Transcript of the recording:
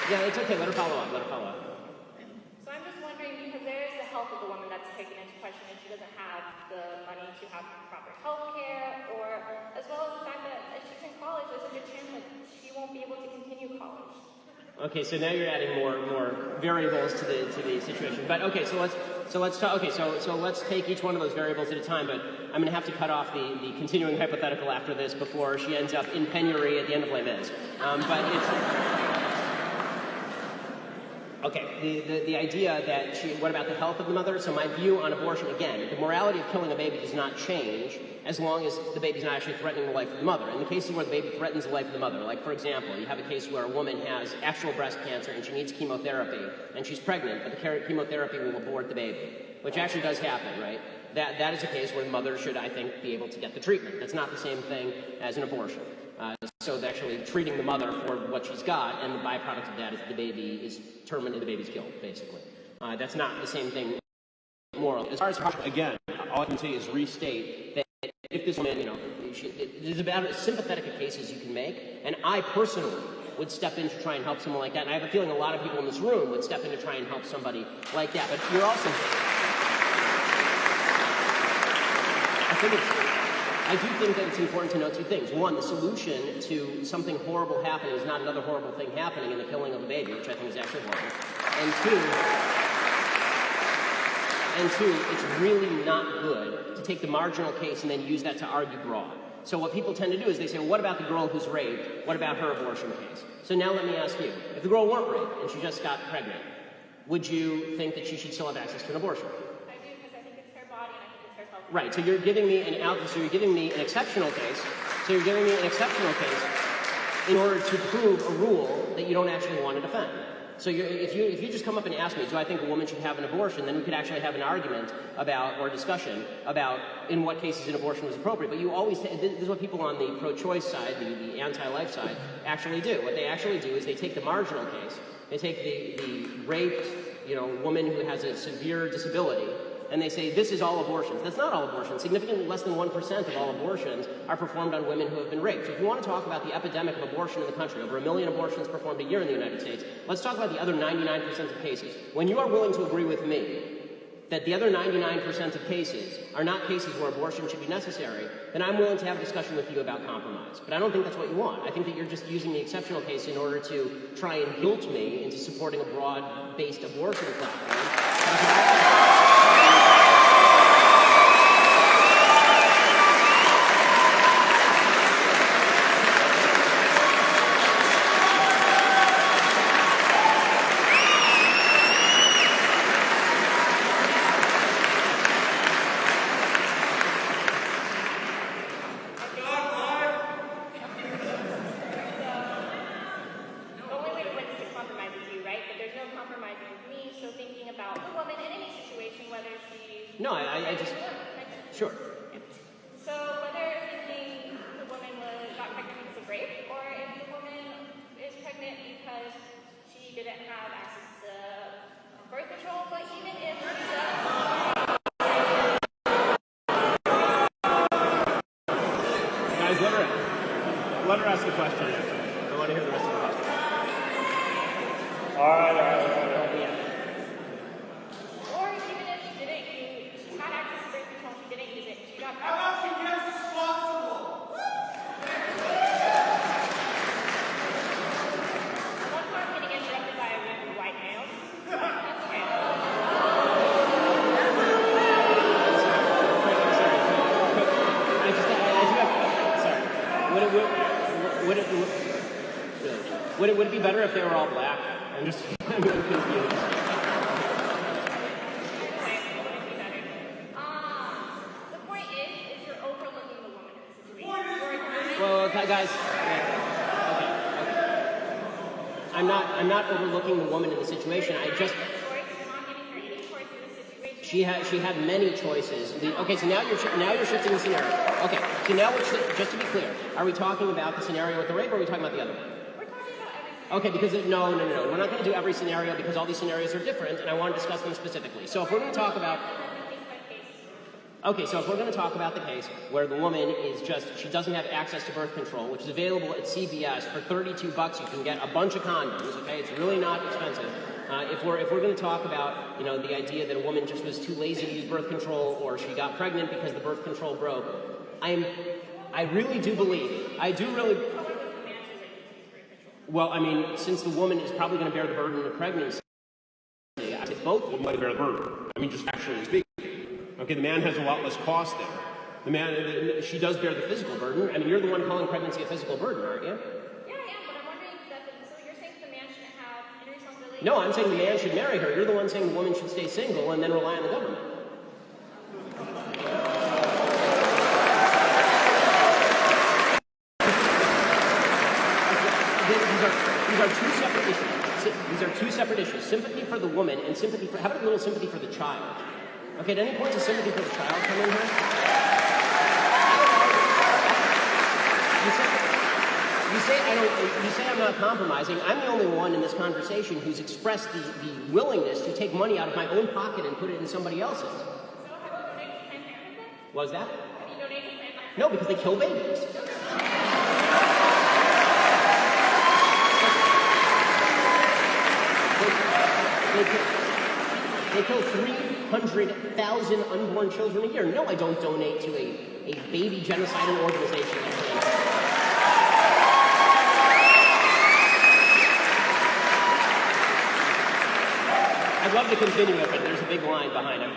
Yeah, it's okay. Let her follow up. Let her follow up. So I'm just wondering, because there is the health of the woman that's taken into question, and she doesn't have the money to have proper health care, or as well as the fact that if she's in college, there's a good chance that she won't be able to continue college. Okay, so now you're adding more variables to the situation. But okay, so let's talk. Okay, so let's take each one of those variables at a time. But I'm going to have to cut off the continuing hypothetical after this before she ends up in penury at the end of Les Mis. But it's okay. The idea that what about the health of the mother? So my view on abortion, again, the morality of killing a baby does not change as long as the baby's not actually threatening the life of the mother. In the cases where the baby threatens the life of the mother, like for example, you have a case where a woman has actual breast cancer and she needs chemotherapy and she's pregnant, but the chemotherapy will abort the baby, which actually does happen, right? That is a case where the mother should, I think, be able to get the treatment. That's not the same thing as an abortion. So they're actually treating the mother for what she's got, and the byproduct of that is the baby is terminated, the baby's killed, basically. That's not the same thing morally. As far as again, all I can say is restate that if this woman, there's about as sympathetic a case as you can make, and I personally would step in to try and help someone like that, and I have a feeling a lot of people in this room would step in to try and help somebody like that. But you're also, I do think that it's important to note two things. One, the solution to something horrible happening is not another horrible thing happening in the killing of a baby, which I think is actually horrible. And two, it's really not good to take the marginal case and then use that to argue broad. So what people tend to do is they say, well, what about the girl who's raped? What about her abortion case? So now let me ask you, if the girl weren't raped and she just got pregnant, would you think that she should still have access to an abortion? I do, because I think it's her body and I think it's her health. Right, so you're giving me an exceptional case. So you're giving me an exceptional case in order to prove a rule that you don't actually want to defend. So if you just come up and ask me, do I think a woman should have an abortion, then we could actually have an argument about, or a discussion about in what cases an abortion was appropriate. But you always, this is what people on the pro-choice side, the anti-life side, actually do. What they actually do is they take the marginal case, they take the raped, woman who has a severe disability, and they say, this is all abortions. That's not all abortions. Significantly less than 1% of all abortions are performed on women who have been raped. So if you want to talk about the epidemic of abortion in the country, over 1 million abortions performed a year in the United States, let's talk about the other 99% of cases. When you are willing to agree with me that the other 99% of cases are not cases where abortion should be necessary, then I'm willing to have a discussion with you about compromise. But I don't think that's what you want. I think that you're just using the exceptional case in order to try and guilt me into supporting a broad-based abortion platform. No, I just... Sure. So whether thinking the woman got pregnant because of rape, or if the woman is pregnant because she didn't have access to birth control, but even if she does... Guys, let her ask the question. I want to hear the rest of the question. All right. Would it be better if they were all black? I'm confused. The point is you're overlooking the woman in the situation. Well, guys, okay. I'm not overlooking the woman in the situation. She had many choices. Okay, so now you're shifting the scenario. Okay, so now just to be clear, are we talking about the scenario with the rape, or are we talking about the other one? Okay, because no. We're not going to do every scenario because all these scenarios are different, and I want to discuss them specifically. So if we're going to talk about... Okay, so if we're going to talk about the case where the woman is just, she doesn't have access to birth control, which is available at CVS for $32, you can get a bunch of condoms, okay? It's really not expensive. If we're going to talk about, the idea that a woman just was too lazy to use birth control or she got pregnant because the birth control broke, I really do believe, well, I mean, since the woman is probably going to bear the burden of pregnancy, I think both would bear the burden. I mean, just actually speaking. Okay, the man has a lot less cost there. The man, she does bear the physical burden. I mean, you're the one calling pregnancy a physical burden, aren't you? Yeah, I am, but I'm wondering so you're saying the man shouldn't have any responsibility? No, I'm saying the man should marry her. You're the one saying the woman should stay single and then rely on the government. These are two separate issues. These are two separate issues. Sympathy for the woman and sympathy for, how about a little sympathy for the child? Okay, at any point does sympathy for the child come in here? You say I'm not compromising. I'm the only one in this conversation who's expressed the willingness to take money out of my own pocket and put it in somebody else's. So have you donated to Planned Parenthood then? What was that? Have you donated to Planned Parenthood? No, because they kill babies. They kill 300,000 unborn children a year. No, I don't donate to a baby genocidal organization. I'd love to continue it, but there's a big line behind it.